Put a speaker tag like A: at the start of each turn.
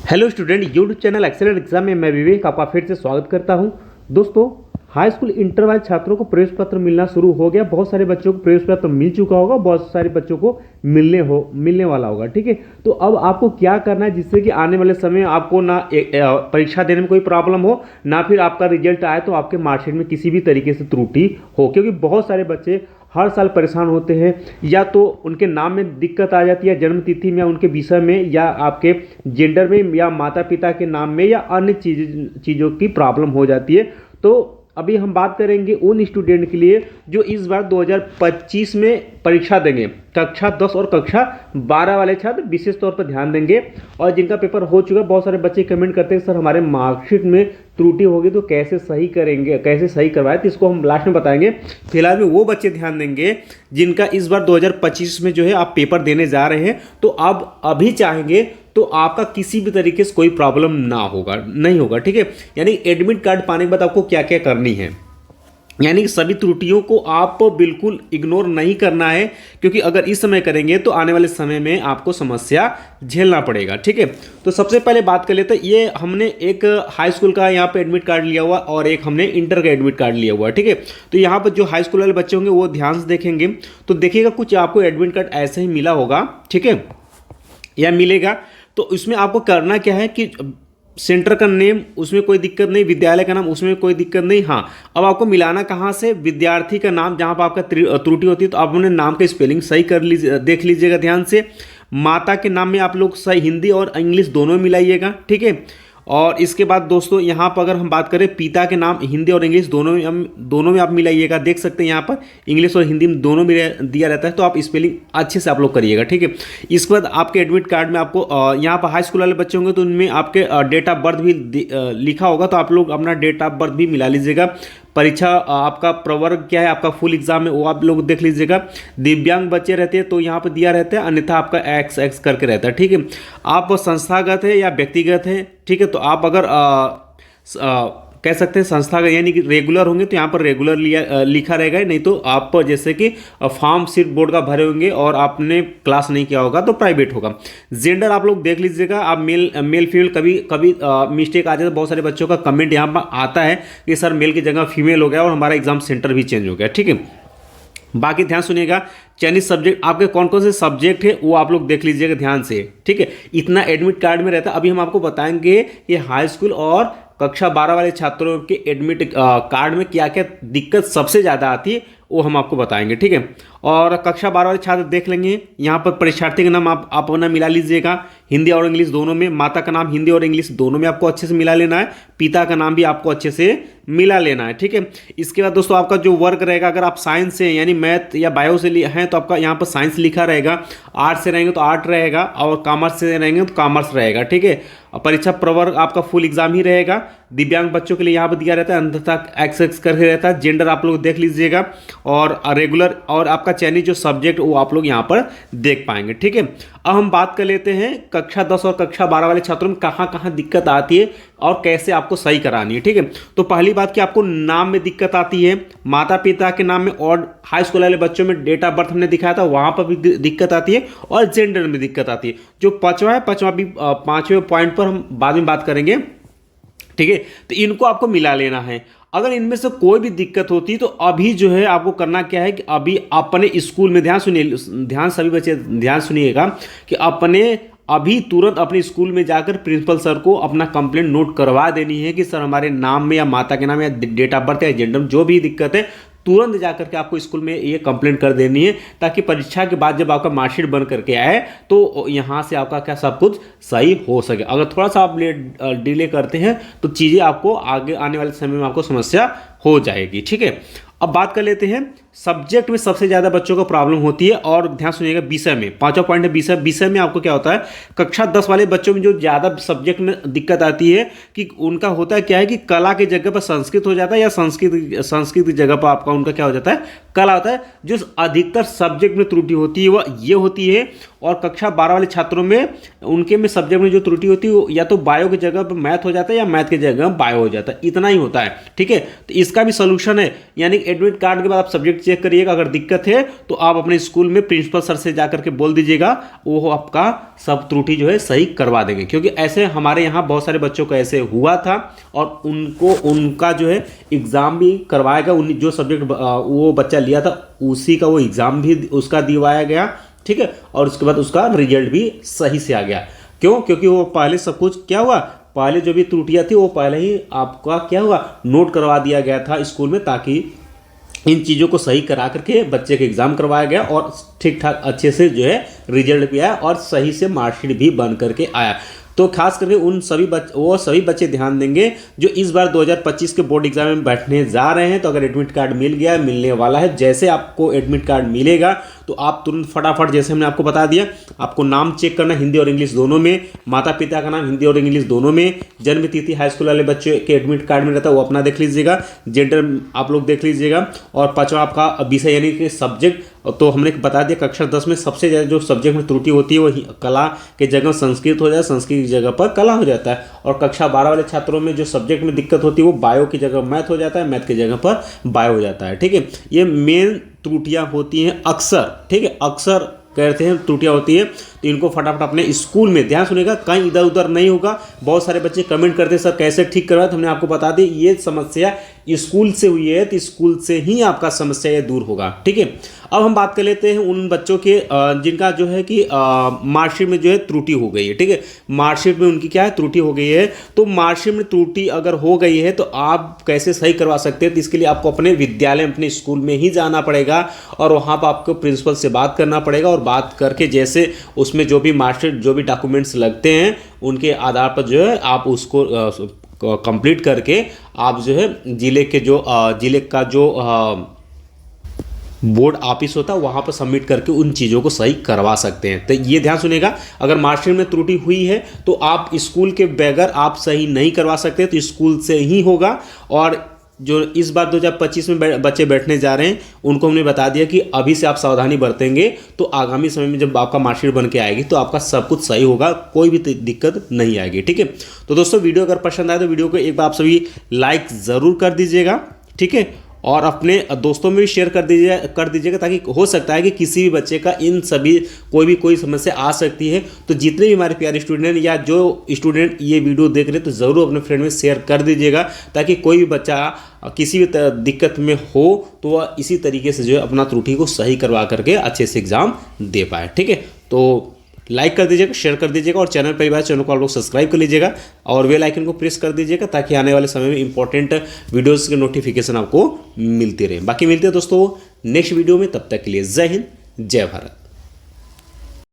A: Hello student, YouTube channel excellent exam में मैं विवेक आपका फिर से स्वागत करता हूं। दोस्तों, हाई स्कूल इंटर वाले छात्रों को प्रवेश पत्र मिलना शुरू हो गया। बहुत सारे बच्चों को प्रवेश पत्र मिल चुका होगा, बहुत सारे बच्चों को मिलने वाला होगा। ठीक है, तो अब आपको क्या करना है जिससे कि आने वाले समय आपको ना परीक्षा देने में कोई प्रॉब्लम हो, ना फिर आपका रिजल्ट आए तो आपके मार्कशीट में किसी भी तरीके से त्रुटि हो। क्योंकि बहुत सारे बच्चे हर साल परेशान होते हैं, या तो उनके नाम में दिक्कत आ जाती है, जन्म तिथि में, या उनके विषय में, या आपके जेंडर में, या माता पिता के नाम में, या अन्य चीज़ों की प्रॉब्लम हो जाती है। तो अभी हम बात करेंगे उन स्टूडेंट के लिए जो इस बार 2025 में परीक्षा देंगे। कक्षा 10 और कक्षा 12 वाले छात्र विशेष तौर पर ध्यान देंगे, और जिनका पेपर हो चुका है। बहुत सारे बच्चे कमेंट करते हैं सर हमारे मार्कशीट में त्रुटि होगी तो कैसे सही करेंगे, कैसे सही करवाएं, तो इसको हम लास्ट में बताएंगे। फिलहाल में वो बच्चे ध्यान देंगे जिनका इस बार 2025 में जो है आप पेपर देने जा रहे हैं, तो आप अभी चाहेंगे तो आपका किसी भी तरीके से कोई प्रॉब्लम नहीं होगा। ठीक है, यानी एडमिट कार्ड पाने के बाद आपको क्या क्या करनी है, यानी कि सभी त्रुटियों को आप बिल्कुल इग्नोर नहीं करना है, क्योंकि अगर इस समय करेंगे तो आने वाले समय में आपको समस्या झेलना पड़ेगा। ठीक है, तो सबसे पहले बात कर लेते हैं। ये हमने एक हाई स्कूल का यहाँ पे एडमिट कार्ड लिया हुआ और एक हमने इंटर का एडमिट कार्ड लिया हुआ है। ठीक है, तो यहाँ पर जो हाई स्कूल वाले बच्चे होंगे वो ध्यान से देखेंगे तो देखिएगा कुछ आपको एडमिट कार्ड ऐसे ही मिला होगा। ठीक है, या मिलेगा। तो इसमें आपको करना क्या है कि सेंटर का नेम उसमें कोई दिक्कत नहीं, विद्यालय का नाम उसमें कोई दिक्कत नहीं। हाँ, अब आपको मिलाना कहाँ से, विद्यार्थी का नाम जहाँ पर आपका त्रुटि होती है तो आप अपने नाम का स्पेलिंग सही कर लीजिए, देख लीजिएगा ध्यान से। माता के नाम में आप लोग सही हिंदी और इंग्लिश दोनों मिलाइएगा। ठीक है, और इसके बाद दोस्तों यहाँ पर अगर हम बात करें पिता के नाम हिंदी और इंग्लिश दोनों में आप मिलाइएगा। देख सकते हैं यहाँ पर इंग्लिश और हिंदी में दोनों में दिया रहता है, तो आप स्पेलिंग अच्छे से आप लोग करिएगा। ठीक है, इसके बाद आपके एडमिट कार्ड में आपको यहाँ पर हाई स्कूल वाले बच्चे होंगे तो उनमें आपके डेट ऑफ बर्थ भी लिखा होगा, तो आप लोग अपना डेट ऑफ बर्थ भी मिला लीजिएगा। परीक्षा आपका प्रवर्ग क्या है, आपका फुल एग्जाम है वो आप लोग देख लीजिएगा। दिव्यांग बच्चे रहते हैं तो यहाँ पर दिया रहता है, अन्यथा आपका एक्स करके रहता है। ठीक है, आप संस्थागत है या व्यक्तिगत है, ठीक है, तो आप अगर कह सकते हैं संस्थागत यानी कि रेगुलर होंगे तो यहाँ पर रेगुलर लिखा रहेगा, नहीं तो आप जैसे कि फॉर्म सिर्फ बोर्ड का भरे होंगे और आपने क्लास नहीं किया होगा तो प्राइवेट होगा। जेंडर आप लोग देख लीजिएगा, आप मेल फीमेल कभी मिस्टेक आ जाए तो बहुत सारे बच्चों का कमेंट यहाँ पर आता है कि सर मेल की जगह फीमेल हो गया और हमारा एग्जाम सेंटर भी चेंज हो गया। ठीक है, बाकी ध्यान सुनिएगा, चयनित सब्जेक्ट आपके कौन कौन से सब्जेक्ट है वो आप लोग देख लीजिएगा ध्यान से। ठीक है, इतना एडमिट कार्ड में रहता है। अभी हम आपको बताएंगे कि हाई स्कूल और कक्षा 12 वाले छात्रों के एडमिट कार्ड में क्या क्या दिक्कत सबसे ज़्यादा आती है वो हम आपको बताएंगे। ठीक है, और कक्षा 12 वाले छात्र देख लेंगे, यहाँ पर परीक्षार्थी का नाम आप अपना मिला लीजिएगा, हिंदी और इंग्लिश दोनों में। माता का नाम हिंदी और इंग्लिश दोनों में आपको अच्छे से मिला लेना है। पिता का नाम भी आपको अच्छे से मिला लेना है। ठीक है, इसके बाद दोस्तों आपका जो वर्क रहेगा, अगर आप साइंस से यानी मैथ या बायो से हैं तो आपका यहाँ पर साइंस लिखा रहेगा, आर्ट्स से रहेंगे तो आर्ट रहेगा, और कॉमर्स से रहेंगे तो कॉमर्स रहेगा। ठीक है, परीक्षा प्रवर्ग आपका फुल एग्जाम ही रहेगा। दिव्यांग बच्चों के लिए यहाँ पर दिया रहता है, अंततः एक्स करके रहता है। जेंडर आप लोग देख लीजिएगा, और रेगुलर और आपका चयनित जो सब्जेक्ट वो आप लोग यहाँ पर देख पाएंगे। ठीक है, अब हम बात कर लेते हैं कक्षा 10 और कक्षा 12 वाले छात्रों में कहाँ कहाँ दिक्कत आती है और कैसे आपको सही करानी है। ठीक है, तो पहली बात कि आपको नाम में दिक्कत आती है, माता पिता के नाम में, और हाई स्कूल वाले बच्चों में डेट ऑफ बर्थ हमने दिखाया था वहाँ पर भी दिक्कत आती है, और जेंडर में दिक्कत आती है। जो पांचवा भी पांचवें पॉइंट पर हम बाद में बात करेंगे। ठीक है, तो इनको आपको मिला लेना है। अगर इनमें से कोई भी दिक्कत होती है तो अभी जो है आपको करना क्या है कि अभी अपने स्कूल में सभी बच्चे ध्यान सुनिएगा कि अभी तुरंत अपने स्कूल में जाकर प्रिंसिपल सर को अपना कंप्लेंट नोट करवा देनी है कि सर हमारे नाम में या माता के नाम या डेट ऑफ बर्थ या जेंडर में जो भी दिक्कत है तुरंत जाकर के आपको स्कूल में ये कंप्लेंट कर देनी है, ताकि परीक्षा के बाद जब आपका मार्कशीट बन करके आए तो यहाँ से आपका क्या सब कुछ सही हो सके। अगर थोड़ा सा आप डिले करते हैं तो चीज़ें आपको आगे आने वाले समय में आपको समस्या हो जाएगी। ठीक है, अब बात कर लेते हैं सब्जेक्ट में सबसे ज़्यादा बच्चों को प्रॉब्लम होती है, और ध्यान सुनिएगा विषय में। पांचवा पॉइंट है विषय में आपको क्या होता है, कक्षा 10 वाले बच्चों में जो ज़्यादा सब्जेक्ट में दिक्कत आती है कि उनका होता है क्या है कि कला की जगह पर संस्कृत हो जाता है, या संस्कृत की जगह पर आपका उनका क्या हो जाता है, कला होता है। जो अधिकतर सब्जेक्ट में त्रुटि होती है वह ये होती है, और कक्षा 12 वाले छात्रों में उनके में सब्जेक्ट में जो त्रुटि होती है या तो बायो की जगह पर मैथ हो जाता है या मैथ की जगह बायो हो जाता है, इतना ही होता है। ठीक है, तो इसका भी सोल्यूशन है, यानी एडमिट कार्ड के बाद आप सब्जेक्ट चेक करिएगा, अगर दिक्कत है तो आप अपने स्कूल में प्रिंसिपल सर से जाकर के बोल दीजिएगा, वो आपका सब त्रुटि जो है सही करवा देंगे। क्योंकि ऐसे हमारे यहाँ बहुत सारे बच्चों को ऐसे हुआ था और उनका जो है एग्ज़ाम भी करवाया गया, जो सब्जेक्ट वो बच्चा लिया था उसी का वो एग्ज़ाम भी उसका दिलवाया गया, ठीक है, और उसके बाद उसका रिजल्ट भी सही से आ गया। क्यों? क्योंकि वो पहले सब कुछ क्या हुआ, पहले जो भी त्रुटियां थी वो पहले ही आपका क्या हुआ, नोट करवा दिया गया था स्कूल में, ताकि इन चीज़ों को सही करा करके बच्चे का एग्ज़ाम करवाया गया और ठीक ठाक अच्छे से जो है रिजल्ट भी आया और सही से मार्कशीट भी बन करके आया। तो खास करके वो सभी बच्चे ध्यान देंगे जो इस बार 2025 के बोर्ड एग्जाम में बैठने जा रहे हैं। तो अगर एडमिट कार्ड मिल गया, मिलने वाला है, जैसे आपको एडमिट कार्ड मिलेगा तो आप तुरंत फटाफट, जैसे हमने आपको बता दिया, आपको नाम चेक करना हिंदी और इंग्लिश दोनों में, माता पिता का नाम हिंदी और इंग्लिश दोनों में, जन्म तिथि हाई स्कूल वाले बच्चे के एडमिट कार्ड में रहता है वो अपना देख लीजिएगा, जेंडर आप लोग देख लीजिएगा, और पांचवा आपका विषय यानी कि सब्जेक्ट। तो हमने बता दिया कक्षा 10 में सबसे ज़्यादा जो सब्जेक्ट में त्रुटि होती है वो कला के जगह संस्कृत हो जाए, संस्कृत की जगह पर कला हो जाता है। और कक्षा 12 वाले छात्रों में जो सब्जेक्ट में दिक्कत होती है वो बायो की जगह मैथ हो जाता है, मैथ की जगह पर बायो हो जाता है, ठीक है। ये मेन त्रुटियां होती हैं अक्सर, ठीक है, अक्सर कहते हैं त्रुटियां होती है। तो इनको फटाफट अपने स्कूल में, ध्यान सुनिएगा, कहीं इधर उधर नहीं होगा। बहुत सारे बच्चे कमेंट करते हैं सर कैसे ठीक करवाए, तो हमने आपको बता दी ये समस्या स्कूल से हुई है तो स्कूल से ही आपका समस्या ये दूर होगा, ठीक है। अब हम बात कर लेते हैं उन बच्चों के जिनका जो है कि मार्कशीट में जो है त्रुटि हो गई है, ठीक है, मार्कशीट में उनकी क्या है त्रुटि हो गई है। तो मार्कशीट में त्रुटि अगर हो गई है तो आप कैसे सही करवा सकते हैं, तो इसके लिए आपको अपने विद्यालय, अपने स्कूल में ही जाना पड़ेगा और वहाँ पर आपको प्रिंसिपल से बात करना पड़ेगा। और बात करके जैसे उसमें जो भी मार्कशीट, जो भी डॉक्यूमेंट्स लगते हैं उनके आधार पर जो है आप उसको कंप्लीट करके आप जो है जिले का जो बोर्ड ऑफिस होता है वहाँ पर सबमिट करके उन चीज़ों को सही करवा सकते हैं। तो ये ध्यान सुनिएगा, अगर मार्कशीट में त्रुटि हुई है तो आप स्कूल के बगैर आप सही नहीं करवा सकते, तो स्कूल से ही होगा। और जो इस बार 2025 में बच्चे बैठने जा रहे हैं उनको हमने बता दिया कि अभी से आप सावधानी बरतेंगे तो आगामी समय में जब आपका मार्कशीट बन के आएगी तो आपका सब कुछ सही होगा, कोई भी दिक्कत नहीं आएगी, ठीक है। तो दोस्तों वीडियो अगर पसंद आए तो वीडियो को एक बार आप सभी लाइक ज़रूर कर दीजिएगा, ठीक है, और अपने दोस्तों में भी शेयर कर दीजिएगा ताकि हो सकता है कि किसी भी बच्चे का इन सभी कोई समस्या आ सकती है। तो जितने भी हमारे प्यारे स्टूडेंट या जो स्टूडेंट ये वीडियो देख रहे हैं तो ज़रूर अपने फ्रेंड में शेयर कर दीजिएगा ताकि कोई भी बच्चा किसी भी दिक्कत में हो तो वह इसी तरीके से जो है अपना त्रुटि को सही करवा करके अच्छे से एग्ज़ाम दे पाए, ठीक है। तो लाइक कर दीजिएगा, शेयर कर दीजिएगा और चैनल पर चैनल को आप लोग सब्सक्राइब कर लीजिएगा और बेल आइकन को प्रेस कर दीजिएगा ताकि आने वाले समय में इंपॉर्टेंट वीडियोस के नोटिफिकेशन आपको मिलती रहे। बाकी मिलते हैं दोस्तों नेक्स्ट वीडियो में, तब तक के लिए जय हिंद, जय भारत।